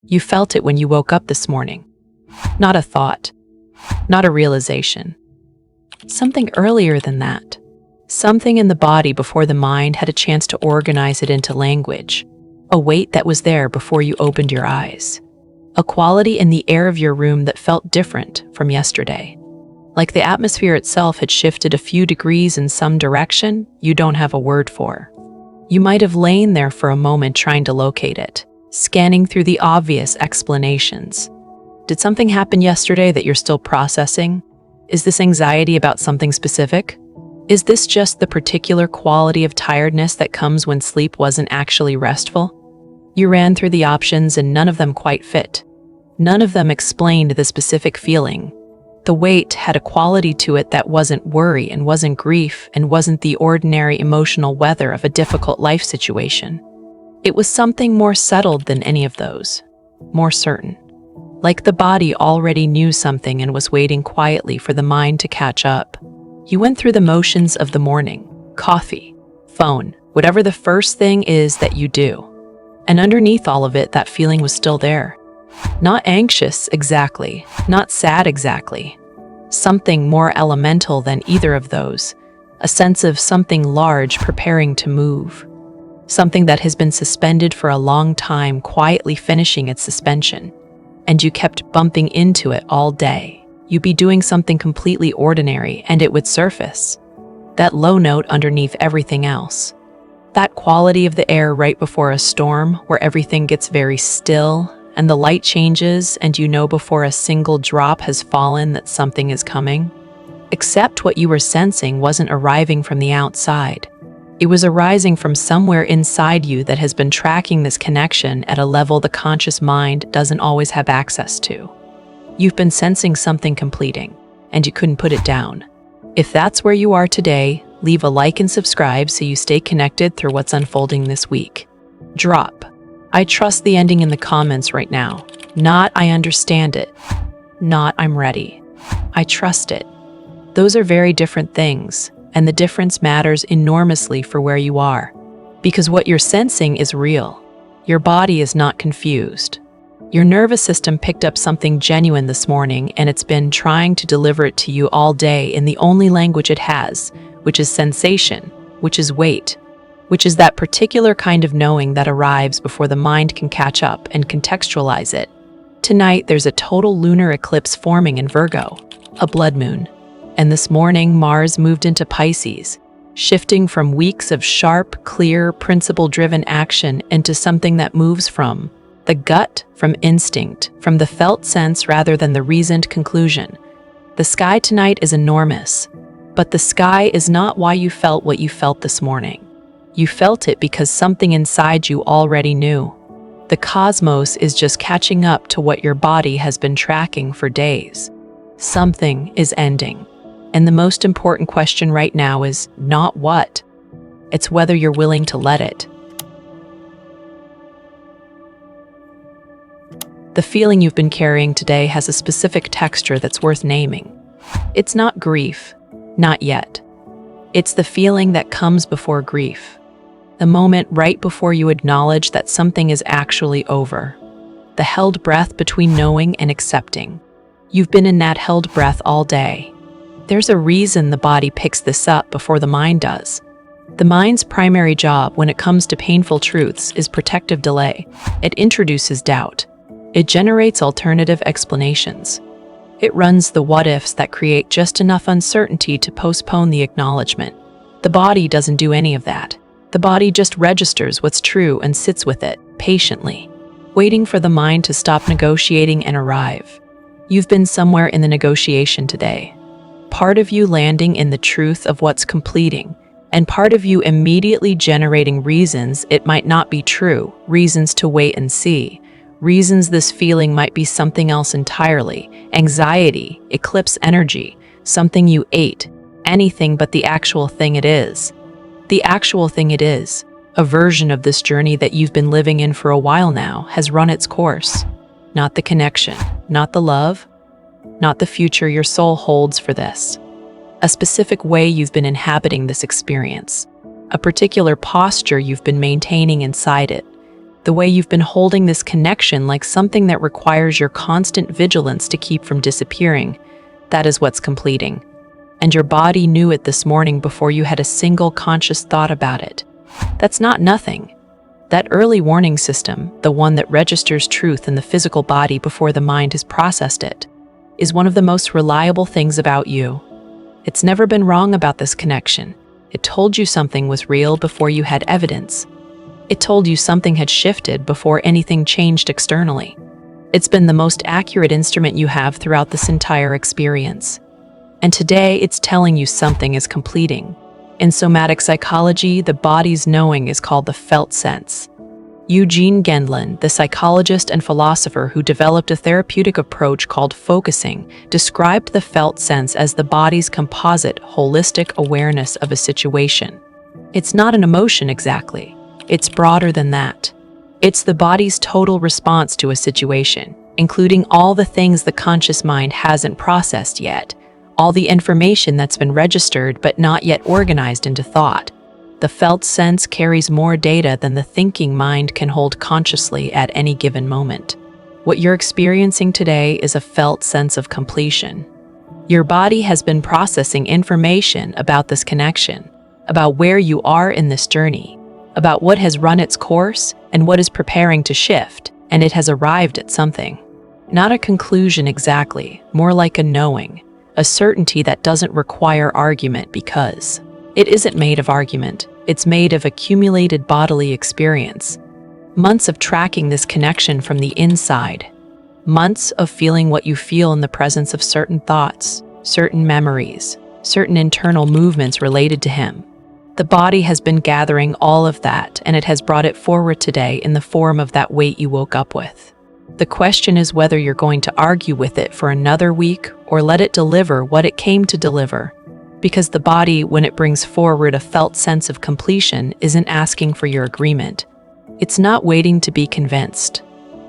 You felt it when you woke up this morning. Not a thought, not a realization. Something earlier than that. Something in the body before the mind had a chance to organize it into language. A weight that was there before you opened your eyes. A quality in the air of your room that felt different from yesterday. Like the atmosphere itself had shifted a few degrees in some direction you don't have a word for. You might have lain there for a moment trying to locate it, scanning through the obvious explanations. Did something happen yesterday that you're still processing? Is this anxiety about something specific? Is this just the particular quality of tiredness that comes when sleep wasn't actually restful? You ran through the options and none of them quite fit. None of them explained the specific feeling. The weight had a quality to it that wasn't worry and wasn't grief and wasn't the ordinary emotional weather of a difficult life situation. It was something more settled than any of those, more certain. Like the body already knew something and was waiting quietly for the mind to catch up. You went through the motions of the morning, coffee, phone, whatever the first thing is that you do. And underneath all of it, that feeling was still there. Not anxious exactly, not sad exactly. Something more elemental than either of those. A sense of something large preparing to move. Something that has been suspended for a long time, quietly finishing its suspension. And you kept bumping into it all day. You'd be doing something completely ordinary and it would surface. That low note underneath everything else. That quality of the air right before a storm where everything gets very still and the light changes and you know before a single drop has fallen that something is coming. Except what you were sensing wasn't arriving from the outside. It was arising from somewhere inside you that has been tracking this connection at a level the conscious mind doesn't always have access to. You've been sensing something completing, and you couldn't put it down. If that's where you are today, leave a like and subscribe so you stay connected through what's unfolding this week. Drop "I trust the ending" in the comments right now. Not "I understand it." Not "I'm ready." "I trust it." Those are very different things, and the difference matters enormously for where you are. Because what you're sensing is real. Your body is not confused. Your nervous system picked up something genuine this morning, and it's been trying to deliver it to you all day in the only language it has, which is sensation, which is weight, which is that particular kind of knowing that arrives before the mind can catch up and contextualize it. Tonight, there's a total lunar eclipse forming in Virgo, a blood moon. And this morning, Mars moved into Pisces, shifting from weeks of sharp, clear, principle-driven action into something that moves from the gut, from instinct, from the felt sense rather than the reasoned conclusion. The sky tonight is enormous, but the sky is not why you felt what you felt this morning. You felt it because something inside you already knew. The cosmos is just catching up to what your body has been tracking for days. Something is ending. And the most important question right now is not what. It's whether you're willing to let it. The feeling you've been carrying today has a specific texture that's worth naming. It's not grief, not yet. It's the feeling that comes before grief. The moment right before you acknowledge that something is actually over. The held breath between knowing and accepting. You've been in that held breath all day. There's a reason the body picks this up before the mind does. The mind's primary job when it comes to painful truths is protective delay. It introduces doubt. It generates alternative explanations. It runs the what-ifs that create just enough uncertainty to postpone the acknowledgement. The body doesn't do any of that. The body just registers what's true and sits with it, patiently, waiting for the mind to stop negotiating and arrive. You've been somewhere in the negotiation today. Part of you landing in the truth of what's completing, and part of you immediately generating reasons it might not be true, reasons to wait and see, reasons this feeling might be something else entirely, anxiety, eclipse energy, something you ate, anything but the actual thing it is. The actual thing it is, a version of this journey that you've been living in for a while now, has run its course. Not the connection, not the love, not the future your soul holds for this. A specific way you've been inhabiting this experience. A particular posture you've been maintaining inside it. The way you've been holding this connection like something that requires your constant vigilance to keep from disappearing, that is what's completing. And your body knew it this morning before you had a single conscious thought about it. That's not nothing. That early warning system, the one that registers truth in the physical body before the mind has processed it, is one of the most reliable things about you. It's never been wrong about this connection. It told you something was real before you had evidence. It told you something had shifted before anything changed externally. It's been the most accurate instrument you have throughout this entire experience. And today, it's telling you something is completing. In somatic psychology, the body's knowing is called the felt sense. Eugene Gendlin, the psychologist and philosopher who developed a therapeutic approach called focusing, described the felt sense as the body's composite, holistic awareness of a situation. It's not an emotion exactly. It's broader than that. It's the body's total response to a situation, including all the things the conscious mind hasn't processed yet, all the information that's been registered but not yet organized into thought. The felt sense carries more data than the thinking mind can hold consciously at any given moment. What you're experiencing today is a felt sense of completion. Your body has been processing information about this connection, about where you are in this journey, about what has run its course and what is preparing to shift, and it has arrived at something. Not a conclusion exactly, more like a knowing, a certainty that doesn't require argument because it isn't made of argument, it's made of accumulated bodily experience. Months of tracking this connection from the inside. Months of feeling what you feel in the presence of certain thoughts, certain memories, certain internal movements related to him. The body has been gathering all of that, and it has brought it forward today in the form of that weight you woke up with. The question is whether you're going to argue with it for another week or let it deliver what it came to deliver. Because the body, when it brings forward a felt sense of completion, isn't asking for your agreement. It's not waiting to be convinced.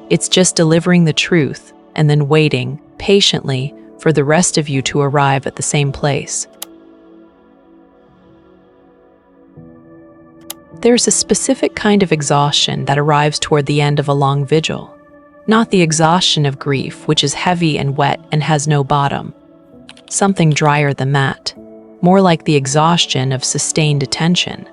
It's just delivering the truth and then waiting, patiently, for the rest of you to arrive at the same place. There's a specific kind of exhaustion that arrives toward the end of a long vigil. Not the exhaustion of grief, which is heavy and wet and has no bottom. Something drier than that. More like the exhaustion of sustained attention.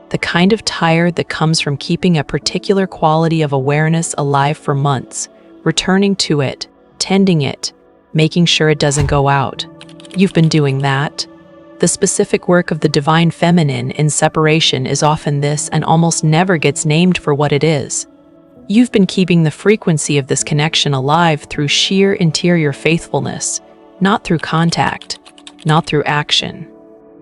The kind of tired that comes from keeping a particular quality of awareness alive for months, returning to it, tending it, making sure it doesn't go out. You've been doing that. The specific work of the divine feminine in separation is often this and almost never gets named for what it is. You've been keeping the frequency of this connection alive through sheer interior faithfulness, not through contact, not through action.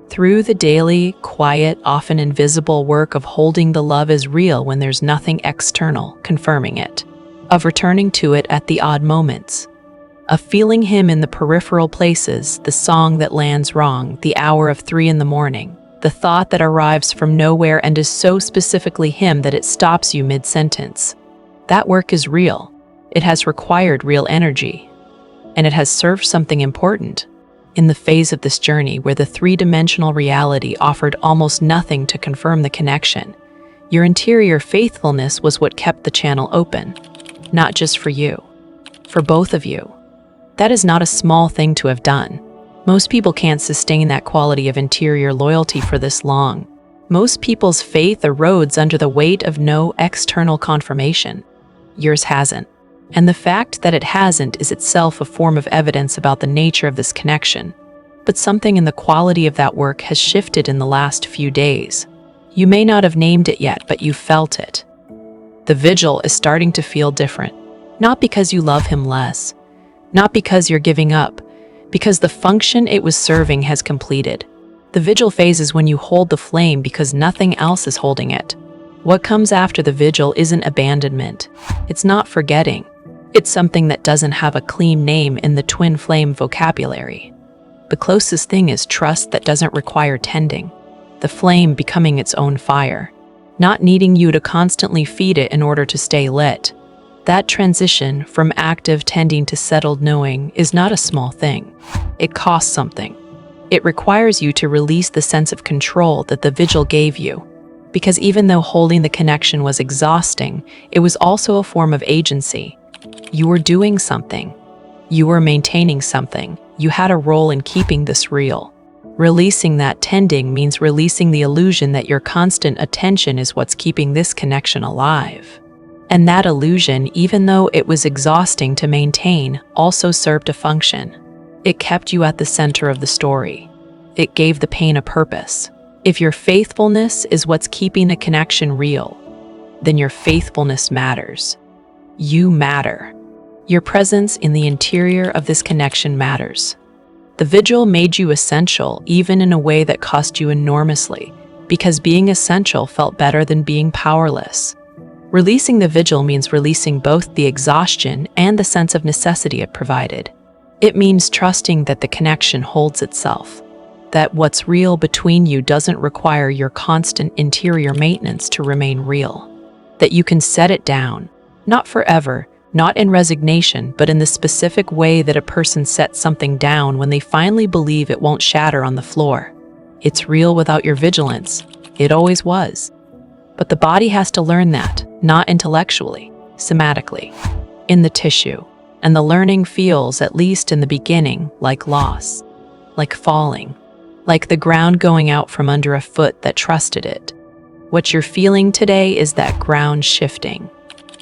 Through the daily, quiet, often invisible work of holding the love as real when there's nothing external confirming it, of returning to it at the odd moments, of feeling him in the peripheral places, the song that lands wrong, the hour of 3 in the morning, the thought that arrives from nowhere and is so specifically him that it stops you mid-sentence. That work is real. It has required real energy. And it has served something important. In the phase of this journey where the three-dimensional reality offered almost nothing to confirm the connection, your interior faithfulness was what kept the channel open. Not just for you. For both of you. That is not a small thing to have done. Most people can't sustain that quality of interior loyalty for this long. Most people's faith erodes under the weight of no external confirmation. Yours hasn't. And the fact that it hasn't is itself a form of evidence about the nature of this connection. But something in the quality of that work has shifted in the last few days. You may not have named it yet, but you felt it. The vigil is starting to feel different. Not because you love him less. Not because you're giving up. Because the function it was serving has completed. The vigil phase is when you hold the flame because nothing else is holding it. What comes after the vigil isn't abandonment. It's not forgetting. It's something that doesn't have a clean name in the twin flame vocabulary. The closest thing is trust that doesn't require tending. The flame becoming its own fire. Not needing you to constantly feed it in order to stay lit. That transition from active tending to settled knowing is not a small thing. It costs something. It requires you to release the sense of control that the vigil gave you. Because even though holding the connection was exhausting, it was also a form of agency. You were doing something. You were maintaining something. You had a role in keeping this real. Releasing that tending means releasing the illusion that your constant attention is what's keeping this connection alive. And that illusion, even though it was exhausting to maintain, also served a function. It kept you at the center of the story. It gave the pain a purpose. If your faithfulness is what's keeping the connection real, then your faithfulness matters. You matter. Your presence in the interior of this connection matters. The vigil made you essential, even in a way that cost you enormously, because being essential felt better than being powerless. Releasing the vigil means releasing both the exhaustion and the sense of necessity it provided. It means trusting that the connection holds itself, that what's real between you doesn't require your constant interior maintenance to remain real, that you can set it down, not forever, not in resignation, but in the specific way that a person sets something down when they finally believe it won't shatter on the floor. It's real without your vigilance. It always was. But the body has to learn that, not intellectually, somatically, in the tissue. And the learning feels, at least in the beginning, like loss, like falling, like the ground going out from under a foot that trusted it. What you're feeling today is that ground shifting.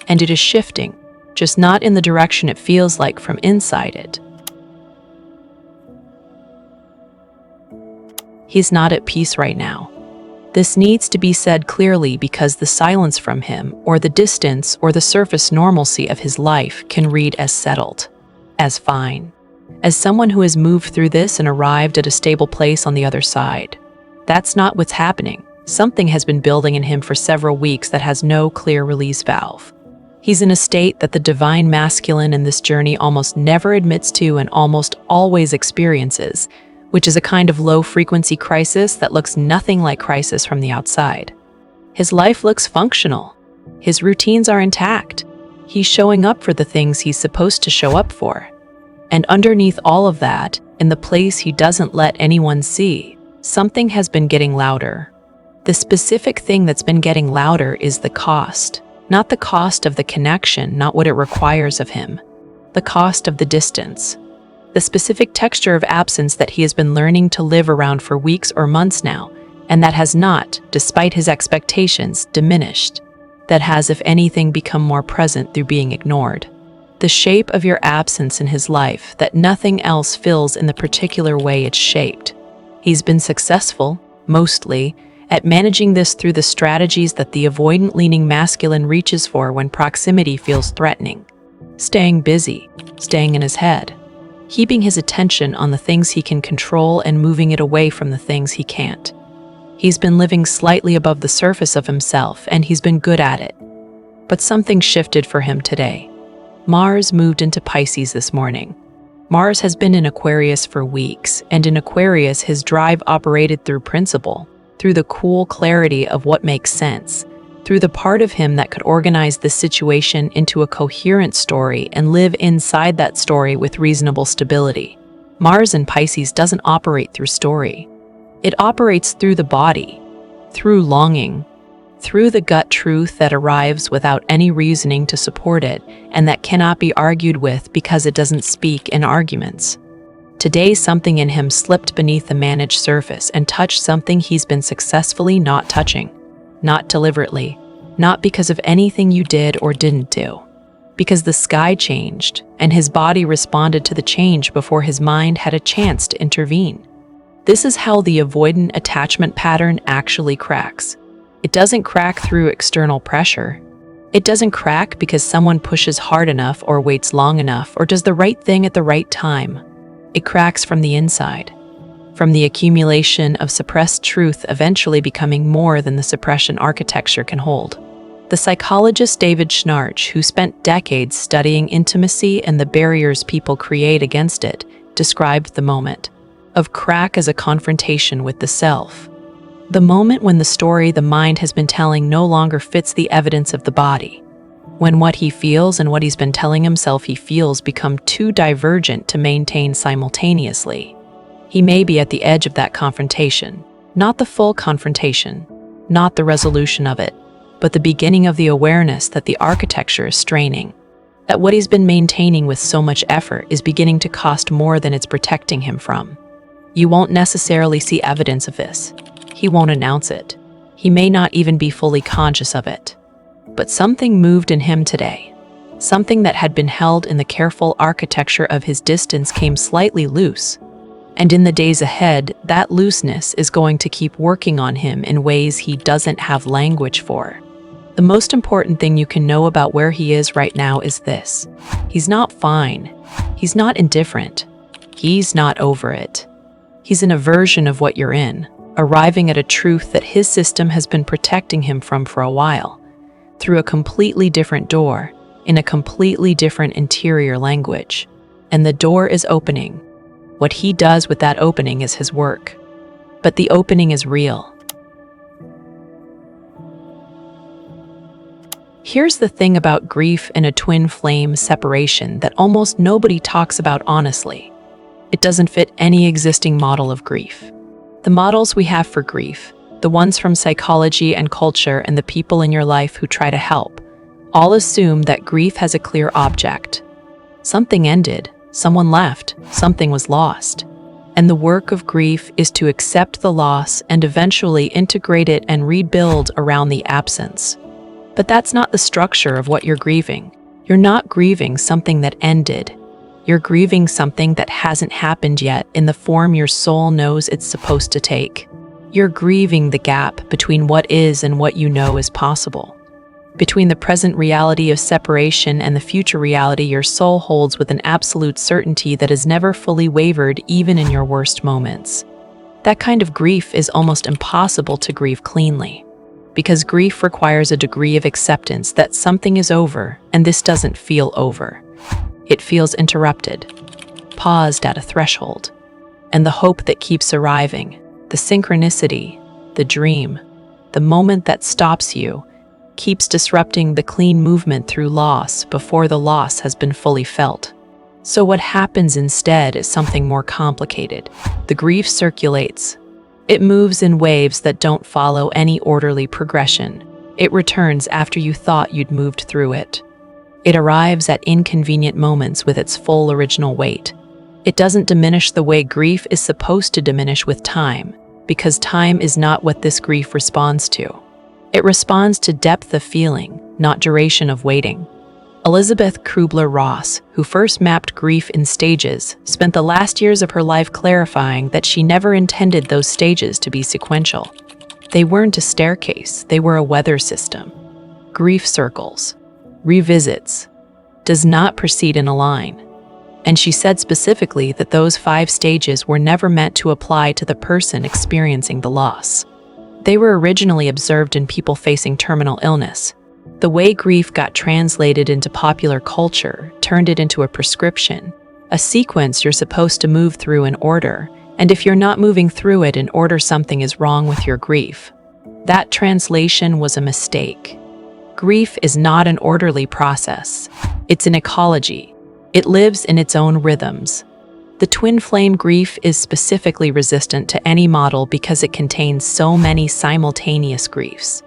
And it is shifting, just not in the direction it feels like from inside it. He's not at peace right now. This needs to be said clearly because the silence from him, or the distance, or the surface normalcy of his life can read as settled, as fine, as someone who has moved through this and arrived at a stable place on the other side. That's not what's happening. Something has been building in him for several weeks that has no clear release valve. He's in a state that the divine masculine in this journey almost never admits to and almost always experiences, which is a kind of low-frequency crisis that looks nothing like crisis from the outside. His life looks functional. His routines are intact. He's showing up for the things he's supposed to show up for. And underneath all of that, in the place he doesn't let anyone see, something has been getting louder. The specific thing that's been getting louder is the cost. Not the cost of the connection, not what it requires of him. The cost of the distance. The specific texture of absence that he has been learning to live around for weeks or months now, and that has not, despite his expectations, diminished. That has, if anything, become more present through being ignored. The shape of your absence in his life that nothing else fills in the particular way it's shaped. He's been successful, mostly, at managing this through the strategies that the avoidant-leaning masculine reaches for when proximity feels threatening. Staying busy, staying in his head, keeping his attention on the things he can control and moving it away from the things he can't. He's been living slightly above the surface of himself, and he's been good at it. But something shifted for him today. Mars moved into Pisces this morning. Mars has been in Aquarius for weeks, and in Aquarius his drive operated through principle, through the cool clarity of what makes sense, through the part of him that could organize the situation into a coherent story and live inside that story with reasonable stability. Mars in Pisces doesn't operate through story. It operates through the body, through longing, through the gut truth that arrives without any reasoning to support it and that cannot be argued with because it doesn't speak in arguments. Today, something in him slipped beneath the managed surface and touched something he's been successfully not touching. Not deliberately, not because of anything you did or didn't do. Because the sky changed, and his body responded to the change before his mind had a chance to intervene. This is how the avoidant attachment pattern actually cracks. It doesn't crack through external pressure. It doesn't crack because someone pushes hard enough or waits long enough or does the right thing at the right time. It cracks from the inside, from the accumulation of suppressed truth eventually becoming more than the suppression architecture can hold. The psychologist David Schnarch, who spent decades studying intimacy and the barriers people create against it, described the moment of crack as a confrontation with the self. The moment when the story the mind has been telling no longer fits the evidence of the body. When what he feels and what he's been telling himself he feels become too divergent to maintain simultaneously. He may be at the edge of that confrontation, not the full confrontation, not the resolution of it, but the beginning of the awareness that the architecture is straining, that what he's been maintaining with so much effort is beginning to cost more than it's protecting him from. You won't necessarily see evidence of this. He won't announce it. He may not even be fully conscious of it. But something moved in him today. Something that had been held in the careful architecture of his distance came slightly loose. And in the days ahead, that looseness is going to keep working on him in ways he doesn't have language for. The most important thing you can know about where he is right now is this. He's not fine. He's not indifferent. He's not over it. He's in a version of what you're in, arriving at a truth that his system has been protecting him from for a while, through a completely different door, in a completely different interior language. And the door is opening. What he does with that opening is his work. But the opening is real. Here's the thing about grief in a twin flame separation that almost nobody talks about honestly. It doesn't fit any existing model of grief. The models we have for grief, the ones from psychology and culture and the people in your life who try to help, all assume that grief has a clear object. Something ended, someone left, something was lost. And the work of grief is to accept the loss and eventually integrate it and rebuild around the absence. But that's not the structure of what you're grieving. You're not grieving something that ended. You're grieving something that hasn't happened yet in the form your soul knows it's supposed to take. You're grieving the gap between what is and what you know is possible. Between the present reality of separation and the future reality your soul holds with an absolute certainty that has never fully wavered even in your worst moments. That kind of grief is almost impossible to grieve cleanly. Because grief requires a degree of acceptance that something is over, and this doesn't feel over. It feels interrupted, paused at a threshold. And the hope that keeps arriving, the synchronicity, the dream, the moment that stops you, keeps disrupting the clean movement through loss before the loss has been fully felt. So what happens instead is something more complicated. The grief circulates. It moves in waves that don't follow any orderly progression. It returns after you thought you'd moved through it. It arrives at inconvenient moments with its full original weight. It doesn't diminish the way grief is supposed to diminish with time, because time is not what this grief responds to. It responds to depth of feeling, not duration of waiting. Elizabeth Kubler-Ross, who first mapped grief in stages, spent the last years of her life clarifying that she never intended those stages to be sequential. They weren't a staircase, they were a weather system. Grief circles, revisits, does not proceed in a line. And she said specifically that those 5 stages were never meant to apply to the person experiencing the loss. They were originally observed in people facing terminal illness. The way grief got translated into popular culture turned it into a prescription, a sequence you're supposed to move through in order, and if you're not moving through it in order, something is wrong with your grief. That translation was a mistake. Grief is not an orderly process. It's an ecology. It lives in its own rhythms. The twin flame grief is specifically resistant to any model because it contains so many simultaneous griefs.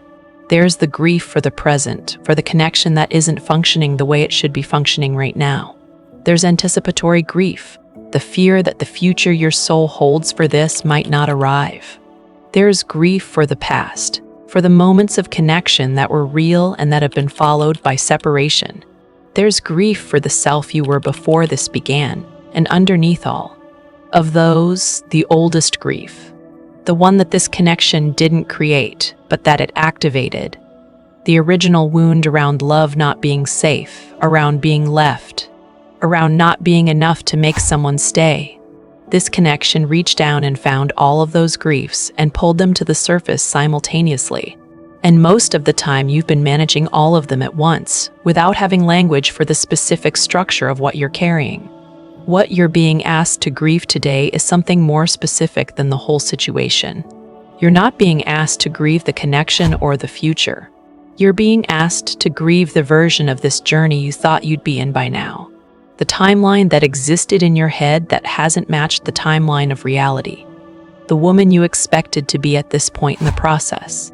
There's the grief for the present, for the connection that isn't functioning the way it should be functioning right now. There's anticipatory grief, the fear that the future your soul holds for this might not arrive. There's grief for the past, for the moments of connection that were real and that have been followed by separation. There's grief for the self you were before this began, and underneath all of those, the oldest grief. The one that this connection didn't create, but that it activated. The original wound around love not being safe, around being left, around not being enough to make someone stay. This connection reached down and found all of those griefs and pulled them to the surface simultaneously. And most of the time you've been managing all of them at once, without having language for the specific structure of what you're carrying. What you're being asked to grieve today is something more specific than the whole situation. You're not being asked to grieve the connection or the future. You're being asked to grieve the version of this journey you thought you'd be in by now. The timeline that existed in your head that hasn't matched the timeline of reality. The woman you expected to be at this point in the process.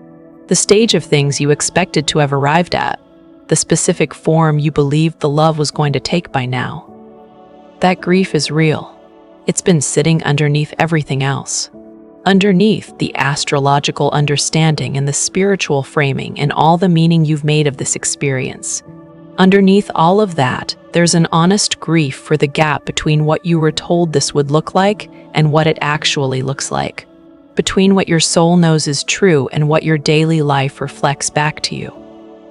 the stage of things you expected to have arrived at, the specific form you believed the love was going to take by now. That grief is real. It's been sitting underneath everything else. Underneath the astrological understanding and the spiritual framing and all the meaning you've made of this experience. Underneath all of that, there's an honest grief for the gap between what you were told this would look like and what it actually looks like. Between what your soul knows is true and what your daily life reflects back to you.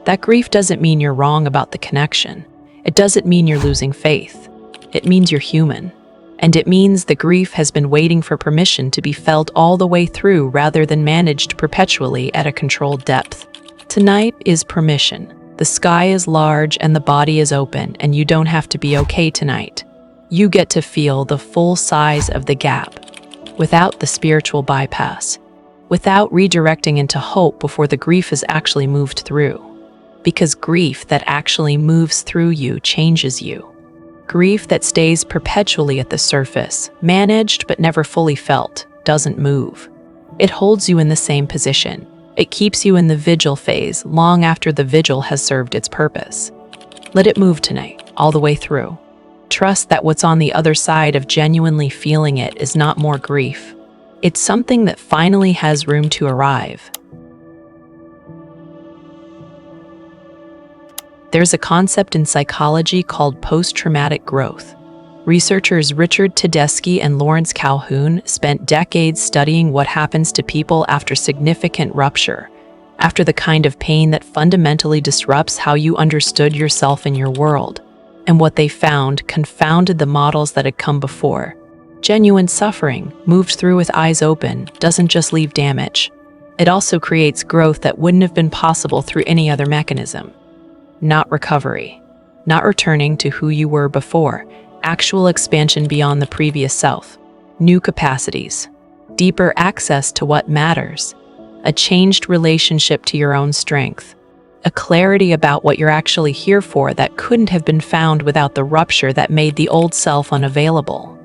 That grief doesn't mean you're wrong about the connection. It doesn't mean you're losing faith. It means you're human. And it means the grief has been waiting for permission to be felt all the way through rather than managed perpetually at a controlled depth. Tonight is permission. The sky is large and the body is open, and you don't have to be okay tonight. You get to feel the full size of the gap, without the spiritual bypass, without redirecting into hope before the grief is actually moved through. Because grief that actually moves through you changes you. Grief that stays perpetually at the surface, managed but never fully felt, doesn't move. It holds you in the same position. It keeps you in the vigil phase long after the vigil has served its purpose. Let it move tonight, all the way through. Trust that what's on the other side of genuinely feeling it is not more grief. It's something that finally has room to arrive. There's a concept in psychology called post-traumatic growth. Researchers Richard Tedeschi and Lawrence Calhoun spent decades studying what happens to people after significant rupture, after the kind of pain that fundamentally disrupts how you understood yourself and your world. And what they found confounded the models that had come before. Genuine suffering, moved through with eyes open, doesn't just leave damage. It also creates growth that wouldn't have been possible through any other mechanism. Not recovery, not returning to who you were before, actual expansion beyond the previous self, new capacities, deeper access to what matters, a changed relationship to your own strength, a clarity about what you're actually here for that couldn't have been found without the rupture that made the old self unavailable.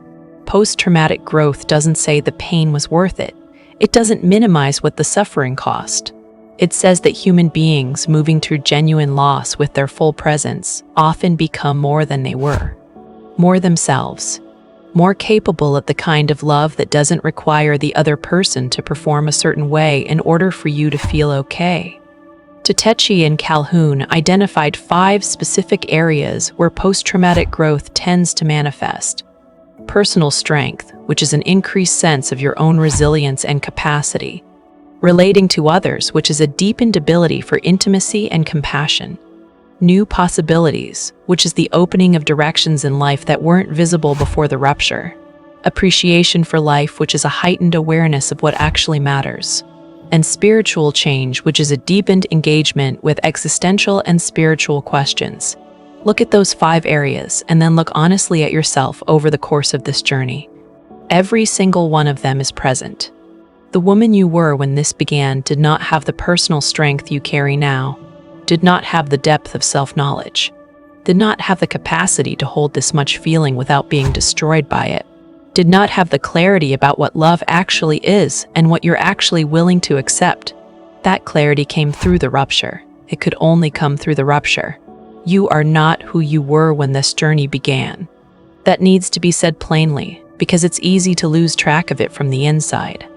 Post-traumatic growth doesn't say the pain was worth it. It doesn't minimize what the suffering cost. It says that human beings moving through genuine loss with their full presence often become more than they were. More themselves. More capable of the kind of love that doesn't require the other person to perform a certain way in order for you to feel okay. Tedeschi and Calhoun identified 5 specific areas where post-traumatic growth tends to manifest. Personal strength, which is an increased sense of your own resilience and capacity. Relating to others, which is a deepened ability for intimacy and compassion. New possibilities, which is the opening of directions in life that weren't visible before the rupture. Appreciation for life, which is a heightened awareness of what actually matters. And spiritual change, which is a deepened engagement with existential and spiritual questions. Look at those 5 areas and then look honestly at yourself over the course of this journey. Every single one of them is present. The woman you were when this began did not have the personal strength you carry now, did not have the depth of self-knowledge, did not have the capacity to hold this much feeling without being destroyed by it, did not have the clarity about what love actually is and what you're actually willing to accept. That clarity came through the rupture. It could only come through the rupture. You are not who you were when this journey began. That needs to be said plainly, because it's easy to lose track of it from the inside.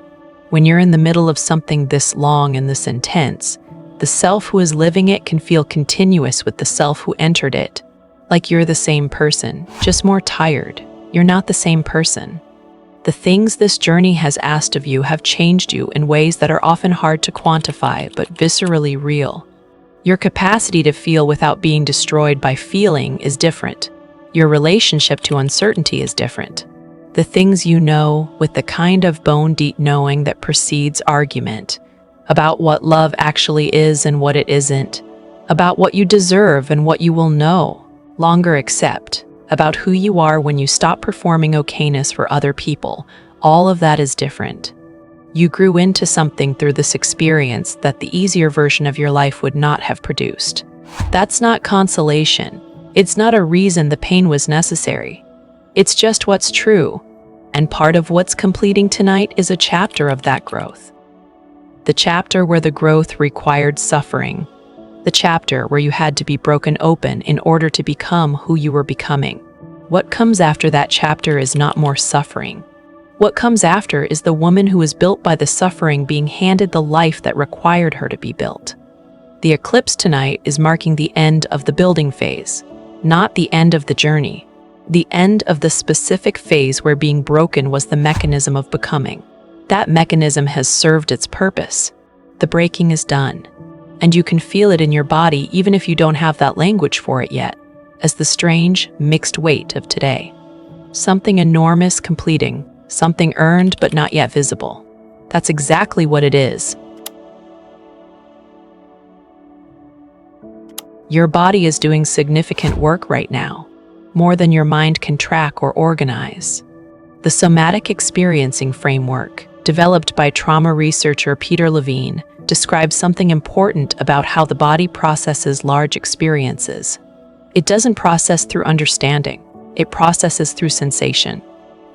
When you're in the middle of something this long and this intense, the self who is living it can feel continuous with the self who entered it. Like you're the same person, just more tired. You're not the same person. The things this journey has asked of you have changed you in ways that are often hard to quantify, but viscerally real. Your capacity to feel without being destroyed by feeling is different. Your relationship to uncertainty is different. The things you know with the kind of bone-deep knowing that precedes argument, about what love actually is and what it isn't, about what you deserve and what you will no longer accept, about who you are when you stop performing okayness for other people, all of that is different. You grew into something through this experience that the easier version of your life would not have produced. That's not consolation. It's not a reason the pain was necessary. It's just what's true. And part of what's completing tonight is a chapter of that growth. The chapter where the growth required suffering. The chapter where you had to be broken open in order to become who you were becoming. What comes after that chapter is not more suffering. What comes after is the woman who was built by the suffering being handed the life that required her to be built. The eclipse tonight is marking the end of the building phase, not the end of the journey. The end of the specific phase where being broken was the mechanism of becoming. That mechanism has served its purpose. The breaking is done. And you can feel it in your body even if you don't have that language for it yet, as the strange, mixed weight of today. Something enormous completing, something earned but not yet visible. That's exactly what it is. Your body is doing significant work right now, more than your mind can track or organize. The Somatic experiencing framework, developed by trauma researcher Peter Levine, describes something important about how the body processes large experiences. It doesn't process through understanding, it processes through sensation,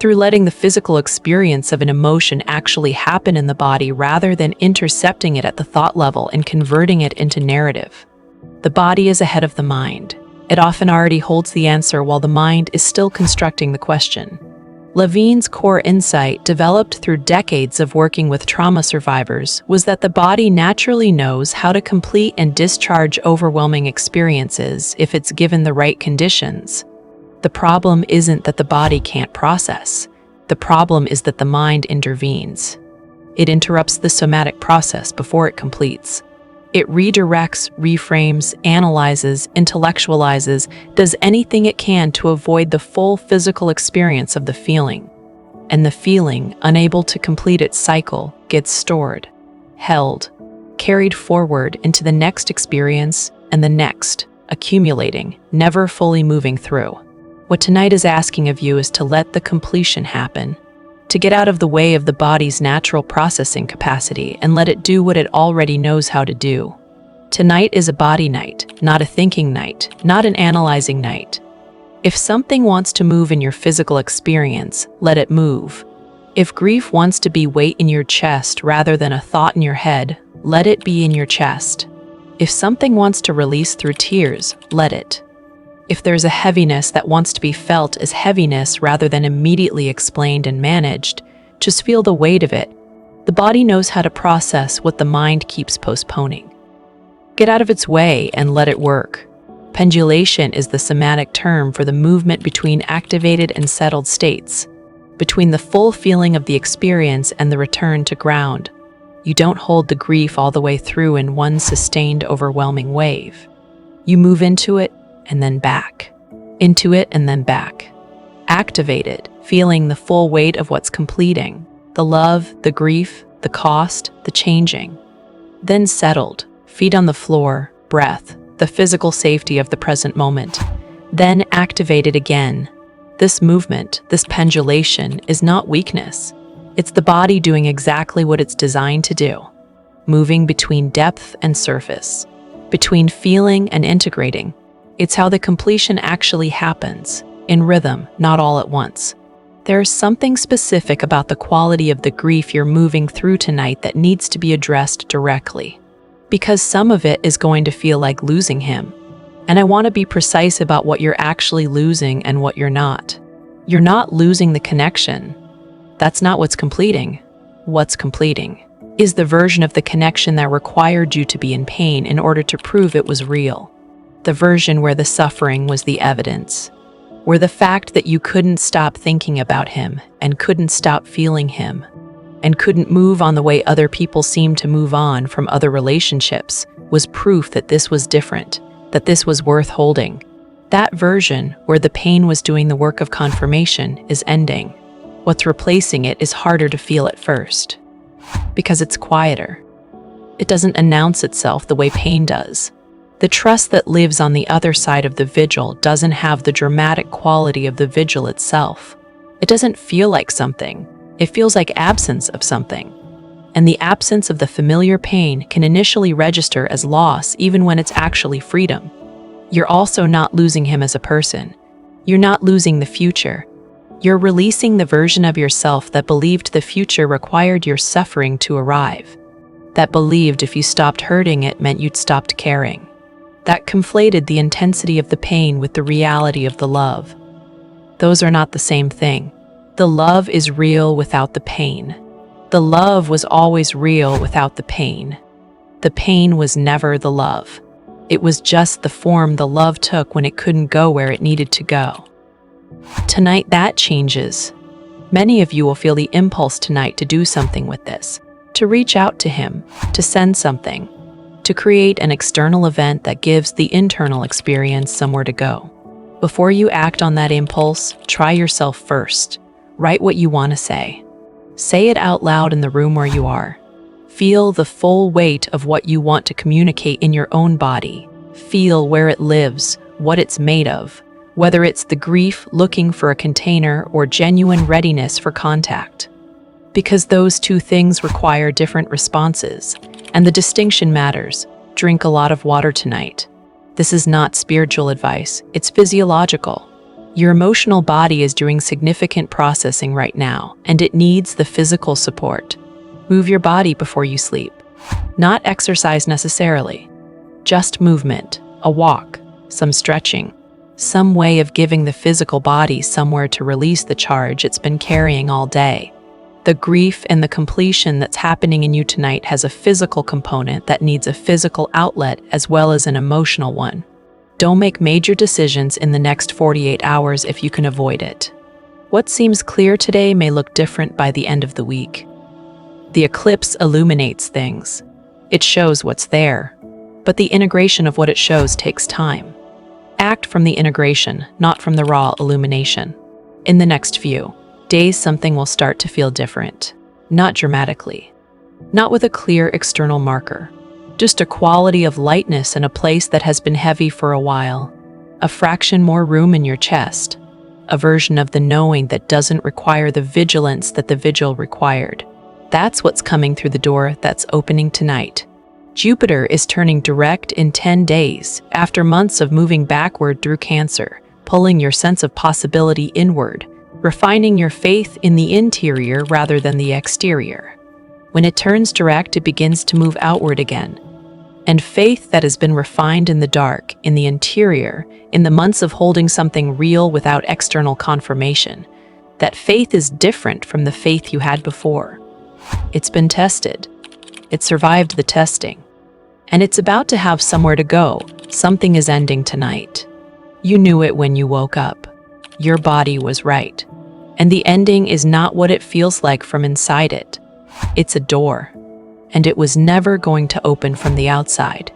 through letting the physical experience of an emotion actually happen in the body rather than intercepting it at the thought level and converting it into narrative. The body is ahead of the mind. It often already holds the answer while the mind is still constructing the question. Levine's core insight, developed through decades of working with trauma survivors, was that the body naturally knows how to complete and discharge overwhelming experiences if it's given the right conditions. The problem isn't that the body can't process. The problem is that the mind intervenes. It interrupts the somatic process before it completes. It redirects, reframes, analyzes, intellectualizes, does anything it can to avoid the full physical experience of the feeling. And the feeling, unable to complete its cycle, gets stored, held, carried forward into the next experience and the next, accumulating, never fully moving through. What tonight is asking of you is to let the completion happen, to get out of the way of the body's natural processing capacity and let it do what it already knows how to do. Tonight is a body night, not a thinking night, not an analyzing night. If something wants to move in your physical experience, let it move. If grief wants to be weight in your chest rather than a thought in your head, let it be in your chest. If something wants to release through tears, let it. If there's a heaviness that wants to be felt as heaviness rather than immediately explained and managed, just feel the weight of it. The body knows how to process what the mind keeps postponing. Get out of its way and let it work. Pendulation is the somatic term for the movement between activated and settled states, between the full feeling of the experience and the return to ground. You don't hold the grief all the way through in one sustained, overwhelming wave. You move into it, and then back, into it and then back. Activated, feeling the full weight of what's completing, the love, the grief, the cost, the changing. Then settled, feet on the floor, breath, the physical safety of the present moment. Then activated again. This movement, this pendulation, is not weakness. It's the body doing exactly what it's designed to do, moving between depth and surface, between feeling and integrating. It's how the completion actually happens, in rhythm, not all at once. There's something specific about the quality of the grief you're moving through tonight that needs to be addressed directly, because some of it is going to feel like losing him. And I want to be precise about what you're actually losing and what you're not. You're not losing the connection. That's not what's completing. What's completing is the version of the connection that required you to be in pain in order to prove it was real. The version where the suffering was the evidence, where the fact that you couldn't stop thinking about him and couldn't stop feeling him and couldn't move on the way other people seemed to move on from other relationships was proof that this was different, that this was worth holding. That version, where the pain was doing the work of confirmation, is ending. What's replacing it is harder to feel at first, because it's quieter. It doesn't announce itself the way pain does. The trust that lives on the other side of the vigil doesn't have the dramatic quality of the vigil itself. It doesn't feel like something. It feels like absence of something. And the absence of the familiar pain can initially register as loss even when it's actually freedom. You're also not losing him as a person. You're not losing the future. You're releasing the version of yourself that believed the future required your suffering to arrive. that believed if you stopped hurting it meant you'd stopped caring, that conflated the intensity of the pain with the reality of the love. Those are not the same thing. The love is real without the pain. The love was always real without the pain. The pain was never the love. It was just the form the love took when it couldn't go where it needed to go. Tonight that changes. Many of you will feel the impulse tonight to do something with this, to reach out to him, to send something, to create an external event that gives the internal experience somewhere to go. Before you act on that impulse, try yourself first. Write what you want to say. Say it out loud in the room where you are. Feel the full weight of what you want to communicate in your own body. Feel where it lives, what it's made of, whether it's the grief looking for a container or genuine readiness for contact. Because those two things require different responses, and the distinction matters. Drink a lot of water tonight. This is not spiritual advice, it's physiological. Your emotional body is doing significant processing right now, and it needs the physical support. Move your body before you sleep. Not exercise necessarily, just movement, a walk, some stretching, some way of giving the physical body somewhere to release the charge it's been carrying all day. The grief and the completion that's happening in you tonight has a physical component that needs a physical outlet as well as an emotional one. Don't make major decisions in the next 48 hours if you can avoid it. What seems clear today may look different by the end of the week. The eclipse illuminates things. It shows what's there, but the integration of what it shows takes time. Act from the integration, not from the raw illumination. In the next few days, something will start to feel different, not dramatically, not with a clear external marker, just a quality of lightness in a place that has been heavy for a while, a fraction more room in your chest, a version of the knowing that doesn't require the vigilance that the vigil required. That's what's coming through the door that's opening tonight. Jupiter is turning direct in 10 days after months of moving backward through Cancer, pulling your sense of possibility inward, refining your faith in the interior rather than the exterior. When it turns direct, it begins to move outward again. And faith that has been refined in the dark, in the interior, in the months of holding something real without external confirmation, that faith is different from the faith you had before. It's been tested. It survived the testing. And it's about to have somewhere to go. Something is ending tonight. You knew it when you woke up. Your body was right. And the ending is not what it feels like from inside it. It's a door. And it was never going to open from the outside.